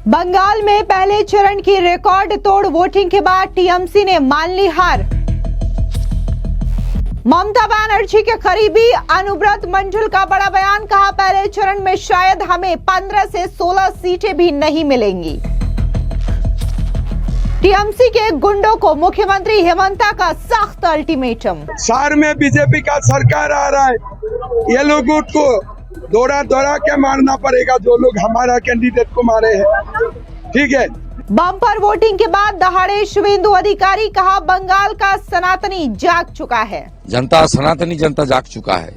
बंगाल में पहले चरण की रिकॉर्ड तोड़ वोटिंग के बाद टीएमसी ने मान ली हार। ममता बनर्जी के करीबी अनुव्रत मंडल का बड़ा बयान, कहा पहले चरण में शायद हमें 15 से 16 सीटें भी नहीं मिलेंगी। टीएमसी के गुंडों को मुख्यमंत्री हेमंता का सख्त अल्टीमेटम। शहर में बीजेपी का सरकार आ रहा है, ये लोगों को दौड़ा दौड़ा के मारना पड़ेगा जो लोग हमारा कैंडिडेट को मारे हैं। ठीक है। बम्पर वोटिंग के बाद दहाड़े शुवेंदु अधिकारी, कहा बंगाल का सनातनी जाग चुका है। जनता, सनातनी जनता जाग चुका है।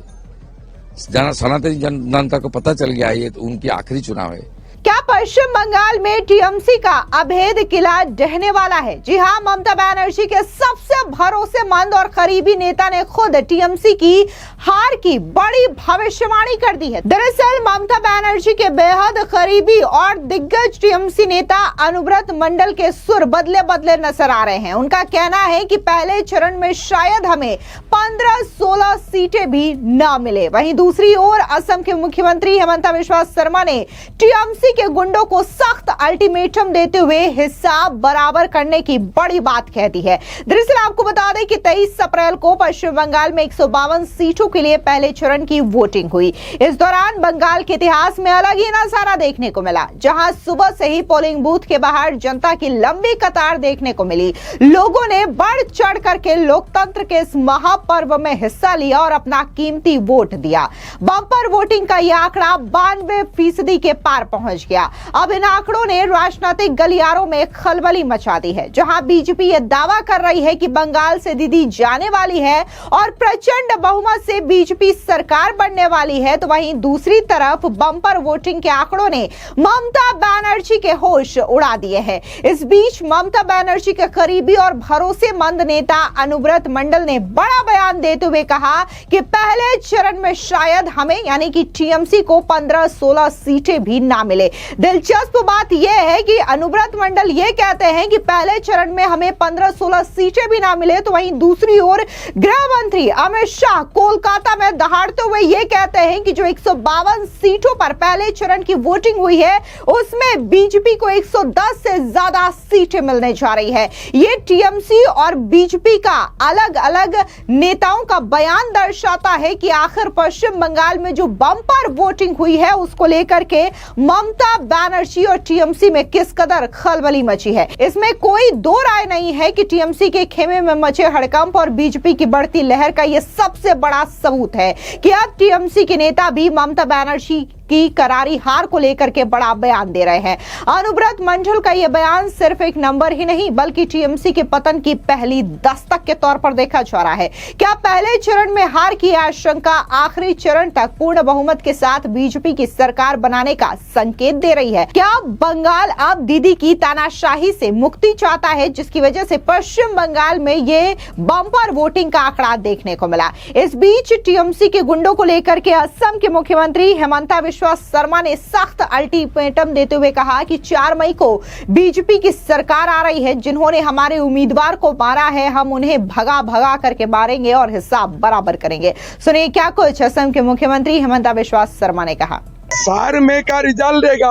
सनातनी जनता को पता चल गया ये तो उनकी आखिरी चुनाव है। क्या पश्चिम बंगाल में टीएमसी का अभेद किला ढहने वाला है? जी हां, ममता बनर्जी के सबसे भरोसेमंद और करीबी नेता ने खुद टीएमसी की हार की बड़ी भविष्यवाणी कर दी है। दरअसल ममता बनर्जी के बेहद करीबी और दिग्गज टीएमसी नेता अनुव्रत मंडल के सुर बदले बदले नजर आ रहे हैं। उनका कहना है कि पहले चरण में शायद हमें 15-16 सीटें भी न मिले। वहीं दूसरी ओर असम के मुख्यमंत्री हेमंता बिस्वा शर्मा ने टीएमसी के गुंडों को सख्त अल्टीमेटम देते हुए हिसाब बराबर करने की बड़ी बात कह दी है। दरअसल आपको बता दें कि 23 अप्रैल को पश्चिम बंगाल में 152 सीटों के लिए पहले चरण की वोटिंग हुई। इस दौरान बंगाल के इतिहास में अलग ही नजारा देखने को मिला, जहां सुबह से ही पोलिंग बूथ के बाहर जनता की लंबी कतार देखने को मिली। लोगों ने बढ़ चढ़ करके लोकतंत्र के इस महापर्व में हिस्सा लिया और अपना कीमती वोट दिया। बम्पर वोटिंग का यह आंकड़ा 92% के पार पहुंच गया। अब इन आंकड़ों ने राजनीतिक गलियारों में खलबली मचा दी है, जहां बीजेपी यह दावा कर रही है कि बंगाल से दीदी जाने वाली है और प्रचंड बहुमत से बीजेपी सरकार बनने वाली है, तो वहीं दूसरी तरफ बम्पर वोटिंग के आंकड़ों ने ममता बनर्जी के होश उड़ा दिए हैं। इस बीच ममता बनर्जी के करीबी और भरोसेमंद नेता अनुव्रत मंडल ने बड़ा बयान देते हुए कहा कि पहले चरण में शायद हमें यानी कि टीएमसी को 15-16 सीटें भी ना मिले। दिलचस्प बात यह है कि अनुव्रत मंडल यह कहते हैं कि पहले चरण में हमें 15-16 सीटें भी ना मिले, तो वहीं दूसरी ओर गृह मंत्री अमित शाह कोलकाता में दहाड़ते हुए यह कहते हैं कि जो 152 सीटों पर पहले चरण की वोटिंग हुई है उसमें बीजेपी को 110 से ज्यादा सीटें मिलने जा रही है। यह टीएमसी और बीजेपी का अलग अलग नेताओं का बयान दर्शाता है कि आखिर पश्चिम बंगाल में जो बम्पर वोटिंग हुई है उसको लेकर के ममता बनर्जी और टीएमसी में किस कदर खलबली मची है। इसमें कोई दो राय नहीं है कि टीएमसी के खेमे में मचे हड़कंप और बीजेपी की बढ़ती लहर का यह सबसे बड़ा सबूत है कि अब टीएमसी के नेता भी ममता बनर्जी की करारी हार को लेकर के बड़ा बयान दे रहे हैं। अनुव्रत मंडल का यह बयान सिर्फ एक नंबर ही नहीं बल्कि टीएमसी के पतन की पहली दस्तक के तौर पर देखा जा रहा है। क्या पहले चरण में हार की आशंका आखिरी चरण तक पूर्ण बहुमत के साथ बीजेपी की सरकार बनाने का संकेत दे रही है? क्या बंगाल अब दीदी की तानाशाही से मुक्ति चाहता है, जिसकी वजह से पश्चिम बंगाल में ये बम्पर वोटिंग का आंकड़ा देखने को मिला? इस बीच टीएमसी के गुंडों को लेकर के असम के मुख्यमंत्री हेमंता बिस्वा शर्मा ने सख्त अल्टीमेटम देते हुए कहा कि 4 मई को बीजेपी की सरकार आ रही है। जिन्होंने हमारे उम्मीदवार को मारा है हम उन्हें भगा भगा करके मारेंगे और हिसाब बराबर करेंगे। सुनिए क्या कुछ असम के मुख्यमंत्री हेमंता बिस्वा शर्मा ने कहा। शहर में का रिजल्ट देगा,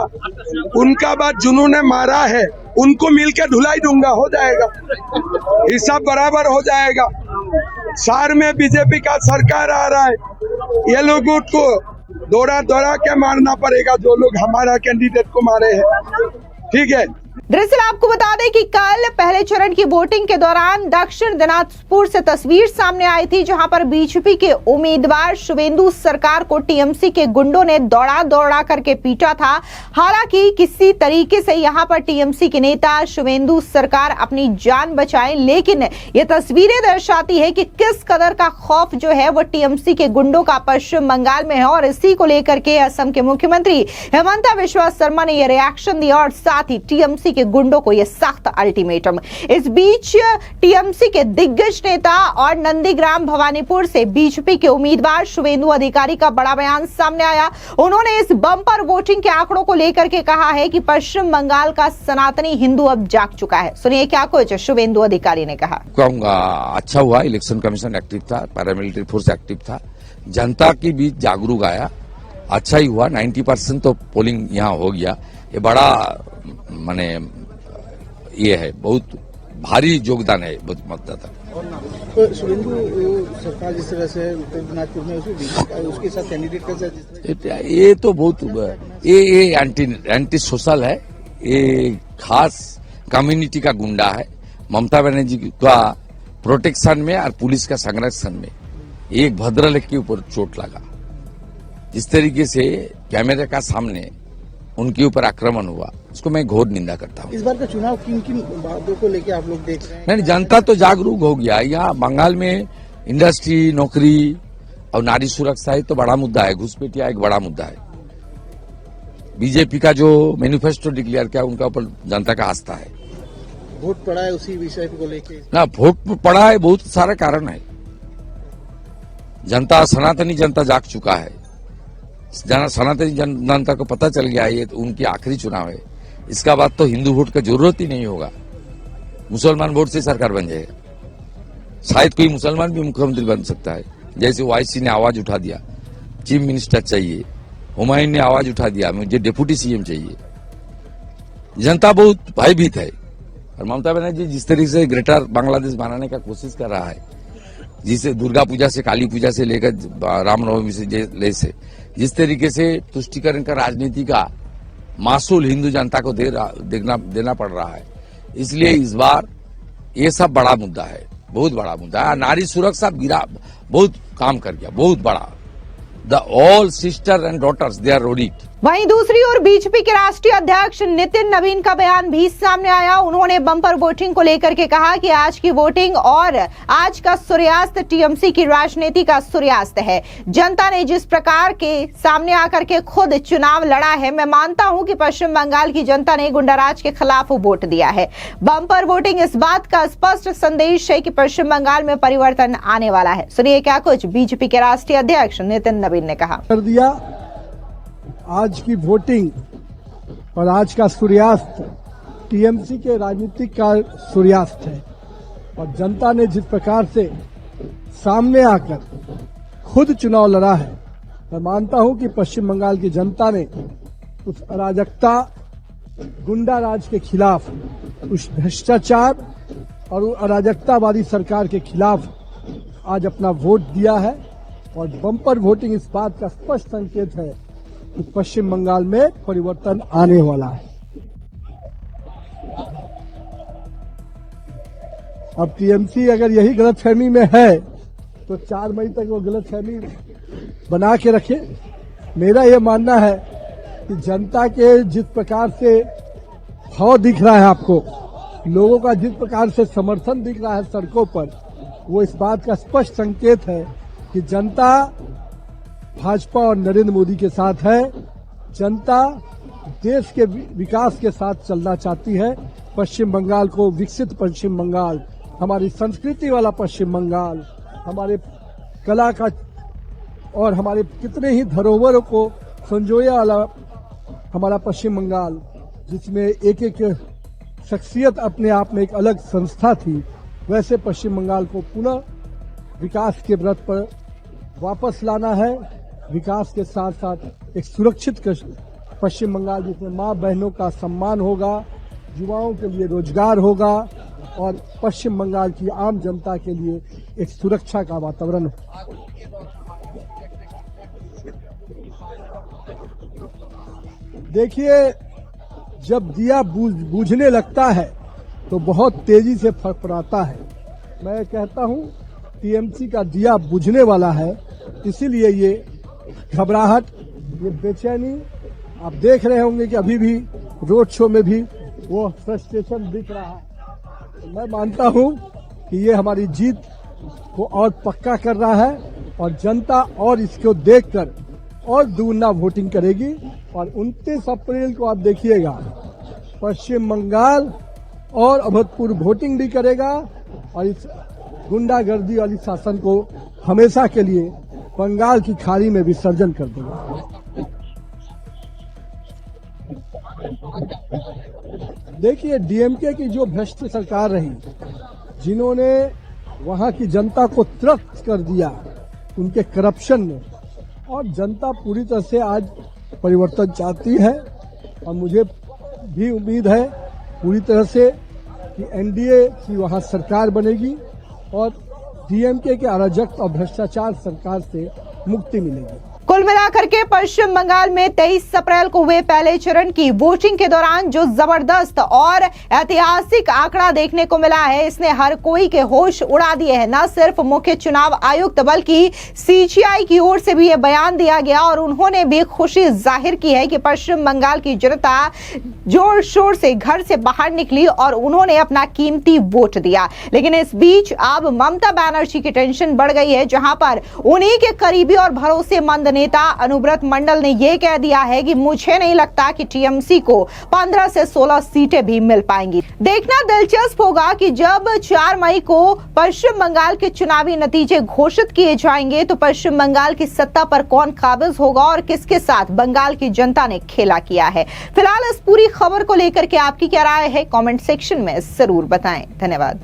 उनका बाद जिन्होंने मारा है उनको मिलकर धुलाई दूंगा, हो जाएगा, हिसाब बराबर हो जाएगा। शहर में बीजेपी का सरकार आ रहा है, ये लोगों को दौड़ा दौड़ा के मारना पड़ेगा जो लोग हमारा कैंडिडेट को मारे हैं। ठीक है। दरअसल आपको बता दें कि कल पहले चरण की वोटिंग के दौरान दक्षिण दिनाजपुर से तस्वीर सामने आई थी, जहां पर बीजेपी के उम्मीदवार शुवेंदु सरकार को टीएमसी के गुंडों ने दौड़ा दौड़ा करके पीटा था। हालांकि किसी तरीके से यहां पर टीएमसी के नेता शुवेंदु सरकार अपनी जान बचाए, लेकिन ये तस्वीरें दर्शाती है कि किस कदर का खौफ जो है वो टीएमसी के गुंडों का पश्चिम बंगाल में है। और इसी को लेकर के असम के मुख्यमंत्री हेमंता बिस्वा शर्मा ने यह रिएक्शन दिया और साथ ही टीएमसी के गुंडों को यह सख्त अल्टीमेटम। इस बीच टीएमसी के दिग्गज नेता और नंदीग्राम भवानीपुर से बीजेपी के उम्मीदवार शुवेंदु अधिकारी का बड़ा बयान सामने आया। उन्होंने इस बम्पर वोटिंग के आंकड़ों को लेकर के कहा है कि पश्चिम बंगाल का सनातनी हिंदू अब जाग चुका है। सुनिए क्या कुछ शुवेंदु अधिकारी ने कहा। कहूंगा अच्छा हुआ, इलेक्शन कमीशन एक्टिव था, पैरामिलिट्री फोर्स एक्टिव था, जनता के बीच जागरूक आया, अच्छा ही हुआ। 90% तो पोलिंग यहाँ हो गया। ये बड़ा माने ये है, बहुत भारी योगदान है बहुत मतदाता। तो सुरेंद्र सरकार जिस तरह से उत्तर दिनाजपुर में उसके साथ कैंडिडेट का ये तो बहुत ये एंटी सोशल है, ये खास कम्युनिटी का गुंडा है। ममता बनर्जी का प्रोटेक्शन में और पुलिस का संरक्षण में एक भद्रलेख के ऊपर चोट लगा। जिस तरीके से कैमरे का सामने उनके ऊपर आक्रमण हुआ, उसको मैं घोर निंदा करता हूँ। इस बार का चुनाव किन किन बातों को लेकर आप लोग देख रहे हैं? नहीं, जनता तो जागरूक हो गया। यहाँ बंगाल में इंडस्ट्री, नौकरी और नारी सुरक्षा ही तो बड़ा मुद्दा है। घुसपैठिया एक बड़ा मुद्दा है। बीजेपी का जो मैनिफेस्टो डिक्लेयर किया, उनका ऊपर जनता का आस्था है। वोट पड़ा है उसी विषय को लेकर ना, वोट पड़ा है, बहुत सारे कारण है। जनता, सनातनी जनता जाग चुका है। सनातनी जनता को पता चल गया ये तो उनकी आखिरी चुनाव है। इसका बाद तो हिंदू वोट का जरूरत ही नहीं होगा। मुसलमान वोट से सरकार बन जाएगा। शायद कोई मुसलमान भी मुख्यमंत्री बन सकता है। जैसे ओआईसी ने आवाज उठा दिया, चीफ मिनिस्टर चाहिए। हुमायूं ने आवाज उठा दिया, मुझे डिप्टी सीएम चाहिए। जनता बहुत भयभीत है। और ममता बनर्जी जिस तरीके से ग्रेटर बांग्लादेश बनाने का कोशिश कर रहा है, जिसे दुर्गा पूजा से, काली पूजा से लेकर रामनवमी से जिस तरीके से तुष्टीकरण का राजनीति का मासूल हिंदू जनता को देना पड़ रहा है, इसलिए इस बार ये सब बड़ा मुद्दा है, बहुत बड़ा मुद्दा है। नारी सुरक्षा बहुत काम कर गया, बहुत बड़ा। The all sister and daughters they are rodded. वहीं दूसरी ओर बीजेपी के राष्ट्रीय अध्यक्ष नितिन नवीन का बयान भी सामने आया। उन्होंने बम्पर वोटिंग को लेकर के कहा कि आज की वोटिंग और आज का सूर्यास्त टीएमसी की राजनीति का सूर्यास्त है। जनता ने जिस प्रकार के सामने आकर के खुद चुनाव लड़ा है, मैं मानता हूं कि पश्चिम बंगाल की जनता ने गुंडाराज के खिलाफ वोट दिया है। बम्पर वोटिंग इस बात का स्पष्ट संदेश है कि पश्चिम बंगाल में परिवर्तन आने वाला है। सुनिए क्या कुछ बीजेपी के राष्ट्रीय अध्यक्ष नितिन नवीन ने कहा। कर दिया आज की वोटिंग और आज का सूर्यास्त टीएमसी के राजनीतिक का सूर्यास्त है। और जनता ने जिस प्रकार से सामने आकर खुद चुनाव लड़ा है, मैं मानता हूं कि पश्चिम बंगाल की जनता ने उस अराजकता, गुंडा राज के खिलाफ, उस भ्रष्टाचार और उस अराजकतावादी सरकार के खिलाफ आज अपना वोट दिया है। और बम्पर वोटिंग इस बात का स्पष्ट संकेत है कि पश्चिम बंगाल में परिवर्तन आने वाला है। अब टीएमसी अगर यही गलतफहमी में है तो 4 मई तक वो गलतफहमी बना के रखे। मेरा ये मानना है कि जनता के जिस प्रकार से भाव दिख रहा है आपको, लोगों का जिस प्रकार से समर्थन दिख रहा है सड़कों पर, वो इस बात का स्पष्ट संकेत है कि जनता भाजपा और नरेंद्र मोदी के साथ है। जनता देश के विकास के साथ चलना चाहती है। पश्चिम बंगाल को विकसित पश्चिम बंगाल, हमारी संस्कृति वाला पश्चिम बंगाल, हमारे कला का और हमारे कितने ही धरोहरों को संजोया वाला हमारा पश्चिम बंगाल, जिसमें एक एक शख्सियत अपने आप में एक अलग संस्था थी, वैसे पश्चिम बंगाल को पुनः विकास के व्रत पर वापस लाना है। विकास के साथ साथ एक सुरक्षित पश्चिम बंगाल जिसमें मां बहनों का सम्मान होगा, युवाओं के लिए रोजगार होगा और पश्चिम बंगाल की आम जनता के लिए एक सुरक्षा का वातावरण हो। देखिए, जब दिया बुझने लगता है तो बहुत तेजी से फड़फड़ाता है। मैं कहता हूं टीएमसी का दिया बुझने वाला है, इसीलिए ये घबराहट, ये बेचैनी आप देख रहे होंगे कि अभी भी रोड शो में भी वो फ्रस्ट्रेशन दिख रहा है। मैं मानता हूं कि ये हमारी जीत को और पक्का कर रहा है और जनता और इसको देखकर और दुगुना वोटिंग करेगी। और 29 अप्रैल को आप देखिएगा, पश्चिम बंगाल और अभूतपूर्व वोटिंग भी करेगा और इस गुंडागर्दी वाली शासन को हमेशा के लिए बंगाल की खाड़ी में विसर्जन कर देगा। देखिए, डीएमके की जो भ्रष्ट सरकार रही, जिन्होंने वहां की जनता को त्रस्त कर दिया उनके करप्शन में, और जनता पूरी तरह से आज परिवर्तन चाहती है। और मुझे भी उम्मीद है पूरी तरह से कि एनडीए की वहां सरकार बनेगी और डीएमके के अराजकता और भ्रष्टाचार सरकार से मुक्ति मिलेगी। कुल मिलाकर के पश्चिम बंगाल में 23 अप्रैल को हुए पहले चरण की वोटिंग के दौरान जो जबरदस्त और ऐतिहासिक आंकड़ा देखने को मिला है, इसने हर कोई के होश उड़ा दिए हैं। न सिर्फ मुख्य चुनाव आयुक्त बल्कि सीजीआई की ओर से भी यह बयान दिया गया और उन्होंने भी खुशी जाहिर की है कि पश्चिम बंगाल की जनता जोर शोर से घर से बाहर निकली और उन्होंने अपना कीमती वोट दिया। लेकिन इस बीच अब ममता बनर्जी की टेंशन बढ़ गई है, जहां पर उन्हीं के करीबी और भरोसेमंद नेता अनुव्रत मंडल ने यह कह दिया है कि मुझे नहीं लगता कि टीएमसी को 15 से 16 सीटें भी मिल पाएंगी। देखना दिलचस्प होगा कि जब 4 मई को पश्चिम बंगाल के चुनावी नतीजे घोषित किए जाएंगे तो पश्चिम बंगाल की सत्ता पर कौन काबिज होगा और किसके साथ बंगाल की जनता ने खेला किया है। फिलहाल इस पूरी खबर को लेकर के आपकी क्या राय है, कमेंट सेक्शन में जरूर बताएं। धन्यवाद।